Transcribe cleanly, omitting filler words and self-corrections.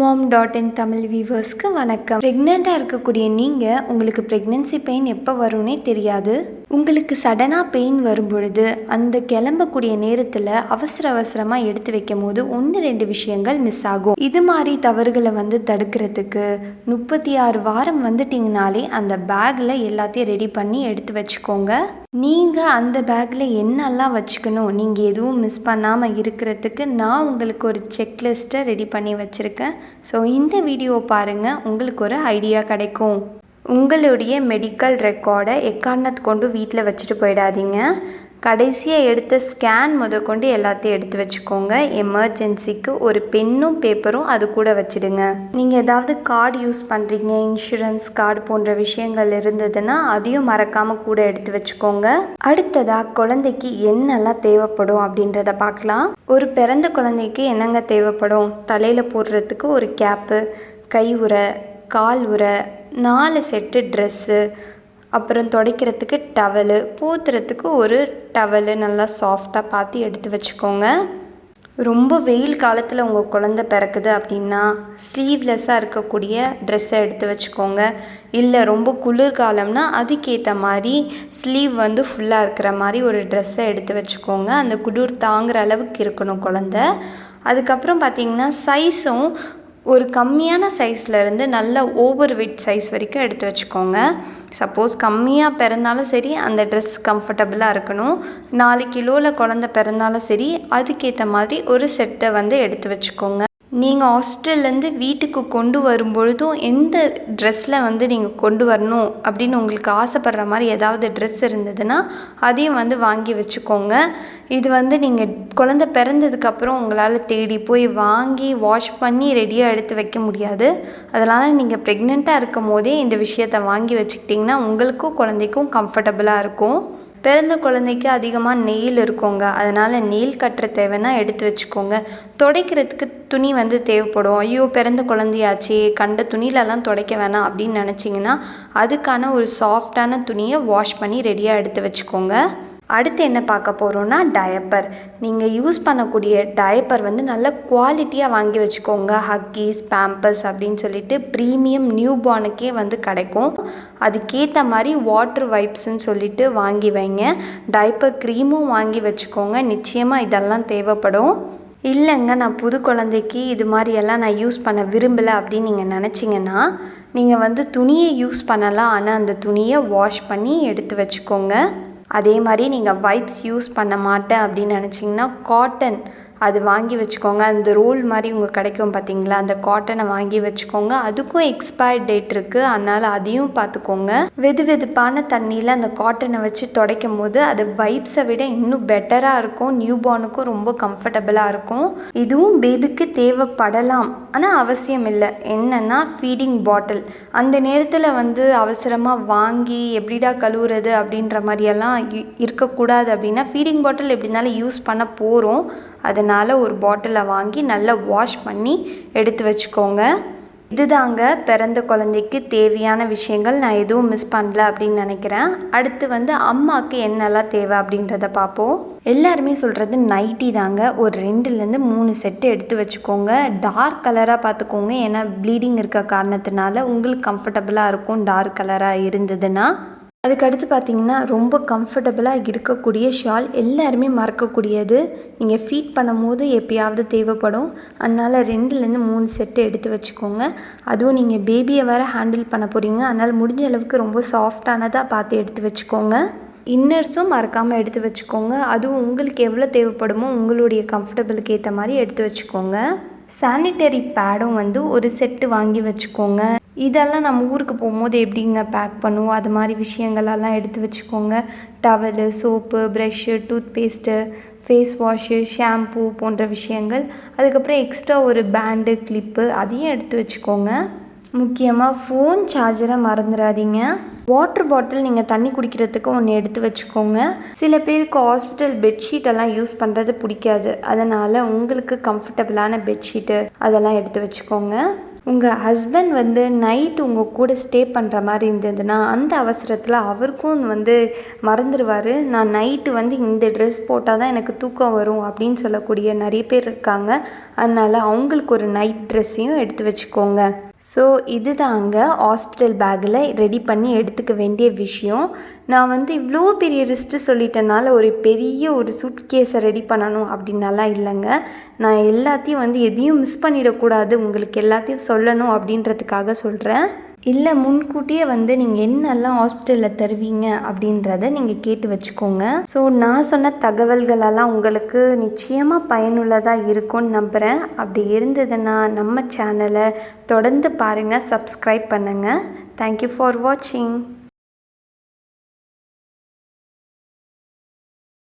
Mom.in-Tamil வியூவர்ஸ்க்கு வணக்கம். ப்ரெக்னெண்ட்டாக இருக்கக்கூடிய நீங்கள் உங்களுக்கு ப்ரெக்னென்சி பெயின் எப்போ வரும்னே தெரியாது. உங்களுக்கு சடனாக பெயின் வரும் பொழுது அந்த கிளம்பக்கூடிய நேரத்தில் அவசரமாக எடுத்து வைக்கும் போது 1-2 விஷயங்கள் மிஸ் ஆகும். இது மாதிரி தவறுகளை தடுக்கிறதுக்கு 36 வாரம் வந்துட்டிங்கனாலே அந்த பேக்கில் எல்லாத்தையும் ரெடி பண்ணி எடுத்து வச்சுக்கோங்க. நீங்கள் அந்த பேக்கில் என்னெல்லாம் வச்சுக்கணும், நீங்கள் எதுவும் மிஸ் பண்ணாமல் இருக்கிறதுக்கு நான் உங்களுக்கு ஒரு செக்லிஸ்ட்டை ரெடி பண்ணி வச்சுருக்கேன். ஸோ இந்த வீடியோ பாருங்கள், உங்களுக்கு ஒரு ஐடியா கிடைக்கும். உங்களுடைய மெடிக்கல் ரெக்கார்டை எக்காரணத்தை கொண்டு வீட்டில் வச்சுட்டு போயிடாதீங்க. கடைசியாக எடுத்த ஸ்கேன் முதற்கொண்டு எல்லாத்தையும் எடுத்து வச்சுக்கோங்க. எமர்ஜென்சிக்கு ஒரு பென்னும் பேப்பரும் அது கூட வச்சுடுங்க. நீங்கள் ஏதாவது கார்டு யூஸ் பண்ணுறீங்க, இன்சூரன்ஸ் கார்டு போன்ற விஷயங்கள் இருந்ததுன்னா அதையும் மறக்காமல் கூட எடுத்து வச்சுக்கோங்க. அடுத்ததாக குழந்தைக்கு என்னெல்லாம் தேவைப்படும் அப்படின்றத பார்க்கலாம். ஒரு பிறந்த குழந்தைக்கு என்னங்க தேவைப்படும்? தலையில் போடுறதுக்கு ஒரு கேப்பு, கை உறை, கால் உறை, 4 செட்டு ட்ரெஸ்ஸு, அப்புறம் துடைக்கிறதுக்கு டவலு, போத்துறதுக்கு ஒரு டவலு நல்லா சாஃப்டாக பார்த்து எடுத்து வச்சுக்கோங்க. ரொம்ப வெயில் காலத்தில் உங்கள் குழந்தை பிறக்குது அப்படின்னா ஸ்லீவ்லெஸ்ஸாக இருக்கக்கூடிய ட்ரெஸ்ஸை எடுத்து வச்சுக்கோங்க. இல்லை ரொம்ப குளிர்காலம்னா அதுக்கேற்ற மாதிரி ஸ்லீவ் ஃபுல்லாக இருக்கிற மாதிரி ஒரு ட்ரெஸ்ஸை எடுத்து வச்சுக்கோங்க. அந்த குளிர் தாங்குகிற அளவுக்கு இருக்கணும் குழந்தை. அதுக்கப்புறம் பார்த்திங்கன்னா சைஸும் ஒரு கம்மியான சைஸ்லேருந்து நல்ல ஓவர் வெயிட் சைஸ் வரைக்கும் எடுத்து வச்சுக்கோங்க. சப்போஸ் கம்மியாக பிறந்தாலும் சரி அந்த ட்ரெஸ் கம்ஃபர்டபுளாக இருக்கணும். 4 கிலோவில் குழந்தை பிறந்தாலும் சரி அதுக்கேற்ற மாதிரி ஒரு செட்டை எடுத்து வச்சுக்கோங்க. நீங்கள் ஹாஸ்பிட்டல்லேருந்து வீட்டுக்கு கொண்டு வரும்பொழுதும் எந்த ட்ரெஸ்ஸில் நீங்கள் கொண்டு வரணும் அப்படின்னு உங்களுக்கு ஆசைப்படுற மாதிரி ஏதாவது ட்ரெஸ் இருந்ததுன்னா அதையும் வாங்கி வச்சுக்கோங்க. இது நீங்கள் குழந்தை பிறந்ததுக்கப்புறம் உங்களால் தேடி போய் வாங்கி வாஷ் பண்ணி ரெடியாக எடுத்து வைக்க முடியாது. அதனால் நீங்கள் ப்ரெக்னெண்ட்டாக இருக்கும் போதே இந்த விஷயத்தை வாங்கி வச்சுக்கிட்டிங்கன்னா உங்களுக்கும் குழந்தைக்கும் கம்ஃபர்டபுளாக இருக்கும். பிறந்த குழந்தைக்கு அதிகமாக நெயில் இருக்குங்க, அதனால் நெயில் கட்டுற தேவைன்னா எடுத்து வச்சுக்கோங்க. துடைக்கிறதுக்கு துணி தேவைப்படும். ஐயோ பிறந்த குழந்தையாச்சே கண்ட துணியிலலாம் துடைக்க வேணாம் அப்படின்னு நினச்சிங்கன்னா அதுக்கான ஒரு சாஃப்டான துணியை வாஷ் பண்ணி ரெடியாக எடுத்து வச்சுக்கோங்க. அடுத்து என்ன பார்க்க போகிறோன்னா டயப்பர். நீங்கள் யூஸ் பண்ணக்கூடிய டயப்பர் நல்ல குவாலிட்டியாக வாங்கி வச்சுக்கோங்க. ஹக்கீஸ், பேம்பர்ஸ் அப்படின்னு சொல்லிட்டு ப்ரீமியம் நியூ பார்னுக்கே கிடைக்கும். அதுக்கேற்ற மாதிரி வாட்டர் வைப்ஸ்ன்னு சொல்லிட்டு வாங்கி வைங்க. டயப்பர் க்ரீமும் வாங்கி வச்சுக்கோங்க. நிச்சயமாக இதெல்லாம் தேவைப்படும். இல்லைங்க நான் புது குழந்தைக்கு இது மாதிரியெல்லாம் நான் யூஸ் பண்ண விரும்பலை அப்படின்னு நீங்கள் நினச்சிங்கன்னா நீங்கள் துணியை யூஸ் பண்ணலாம். ஆனால் அந்த துணியை வாஷ் பண்ணி எடுத்து வச்சுக்கோங்க. அதே மாதிரி நீங்கள் வைப்ஸ் யூஸ் பண்ண மாட்டேன் அப்படின்னு நினச்சிங்கன்னா காட்டன் அது வாங்கி வச்சுக்கோங்க. அந்த ரோல் மாதிரி கிடைக்கும் பார்த்தீங்களா, அந்த காட்டனை வாங்கி வச்சுக்கோங்க. அதுக்கும் எக்ஸ்பயர்ட் டேட் இருக்குது, அதனால் அதையும் பார்த்துக்கோங்க. வெதுவெதுப்பான தண்ணியில் அந்த காட்டனை வச்சு துடைக்கும் போது அது வைப்ஸை விட இன்னும் பெட்டராக இருக்கும். நியூ பார்னுக்கும் ரொம்ப கம்ஃபர்டபுளாக இருக்கும். இதுவும் பேபிக்கு தேவைப்படலாம், ஆனால் அவசியம் இல்லை. என்னென்னா ஃபீடிங் பாட்டில் அந்த நேரத்தில் அவசரமாக வாங்கி எப்படிடா கழுவுறது அப்படின்ற மாதிரியெல்லாம் இருக்கக்கூடாது. அப்படின்னா ஃபீடிங் பாட்டில் எப்படி இருந்தாலும் யூஸ் பண்ண போகிறோம், அதனால் ஒரு பாட்டிலை வாங்கி நல்லா வாஷ் பண்ணி எடுத்து வச்சுக்கோங்க. இதுதாங்க பிறந்த குழந்தைக்கு தேவையான விஷயங்கள். நான் எதுவும் மிஸ் பண்ணல அப்படின்னு நினைக்கிறேன். அடுத்து அம்மாவுக்கு என்னெல்லாம் தேவை அப்படின்றத பார்ப்போம். எல்லாருமே சொல்கிறது நைட்டி தாங்க. ஒரு 2-3 செட்டு எடுத்து வச்சுக்கோங்க. டார்க் கலராக பார்த்துக்கோங்க, ஏன்னா ப்ளீடிங் இருக்க காரணத்தினால உங்களுக்கு கம்ஃபர்டபுளாக இருக்கும் டார்க் கலராக இருந்ததுன்னா. அதுக்கடுத்து பார்த்திங்கன்னா ரொம்ப கம்ஃபர்டபுளாக இருக்கக்கூடிய ஷால், எல்லாருமே மறக்கக்கூடியது. நீங்கள் ஃபீட் பண்ணும் போது எப்பயாவது தேவைப்படும். அதனால் 2-3 செட்டு எடுத்து வச்சுக்கோங்க. அதுவும் நீங்கள் பேபியை வேறு ஹேண்டில் பண்ண போகிறீங்க, அதனால் முடிஞ்ச அளவுக்கு ரொம்ப சாஃப்டானதாக பார்த்து எடுத்து வச்சுக்கோங்க. இன்னர்ஸும் மறக்காமல் எடுத்து வச்சுக்கோங்க. அதுவும் உங்களுக்கு எவ்வளோ தேவைப்படுமோ உங்களுடைய கம்ஃபர்டபுளுக்கு ஏற்ற மாதிரி எடுத்து வச்சுக்கோங்க. சானிட்டரி பேடும் ஒரு செட்டு வாங்கி வச்சுக்கோங்க. இதெல்லாம் நம்ம ஊருக்கு போகும்போது எப்படிங்க பேக் பண்ணுவோம், அது மாதிரி விஷயங்களெல்லாம் எடுத்து வச்சுக்கோங்க. Towel, soap, brush, toothpaste, face wash, shampoo போன்ற விஷயங்கள். அதுக்கப்புறம் எக்ஸ்ட்ரா ஒரு பேண்டு, கிளிப்பு அதையும் எடுத்து வச்சுக்கோங்க. முக்கியமாக ஃபோன் சார்ஜரை மறந்துடாதீங்க. வாட்டர் பாட்டில் நீங்கள் தண்ணி குடிக்கிறதுக்கு ஒன்று எடுத்து வச்சுக்கோங்க. சில பேருக்கு ஹாஸ்பிட்டல் பெட்ஷீட்டெல்லாம் யூஸ் பண்ணுறது பிடிக்காது, அதனால் உங்களுக்கு கம்ஃபர்டபுளான பெட்ஷீட்டு அதெல்லாம் எடுத்து வச்சுக்கோங்க. உங்கள் ஹஸ்பண்ட் வந்து நைட் உங்கள் கூட ஸ்டே பண்ணுற மாதிரி இருந்ததுன்னா அந்த அவசரத்தில் அவருக்கும் வந்து மறந்துடுவார். நான் நைட்டு வந்து இந்த ட்ரெஸ் போட்டால் தான் எனக்கு தூக்கம் வரும் அப்படின்னு சொல்லக்கூடிய நிறைய பேர் இருக்காங்க. அதனால் அவங்களுக்கு ஒரு நைட் ட்ரெஸ்ஸையும் எடுத்து வச்சுக்கோங்க. ஸோ இதுதாங்க ஹாஸ்பிட்டல் பேக்கில் ரெடி பண்ணி எடுத்துக்க வேண்டிய விஷயம். நான் வந்து இவ்வளோ பெரிய லிஸ்ட்டு சொல்லிட்டனால ஒரு பெரிய ஒரு சூட்கேஸை ரெடி பண்ணணும் அப்படின்னலாம் இல்லைங்க. நான் எல்லாத்தையும் வந்து எதையும் மிஸ் பண்ணிடக்கூடாது, உங்களுக்கு எல்லாத்தையும் சொல்லணும் அப்படின்றதுக்காக சொல்கிறேன். இல்லை முன்கூட்டியே வந்து நீங்கள் என்னெல்லாம் ஹாஸ்பிட்டலில் தருவீங்க அப்படின்றத நீங்கள் கேட்டு வச்சுக்கோங்க. ஸோ நான் சொன்ன தகவல்களெல்லாம் உங்களுக்கு நிச்சயமாக பயனுள்ளதாக இருக்கும்னு நம்புகிறேன். அப்படி இருந்ததுன்னா நம்ம சேனலை தொடர்ந்து பாருங்கள், சப்ஸ்கிரைப் பண்ணுங்கள். தேங்க்யூ ஃபார் வாட்சிங்.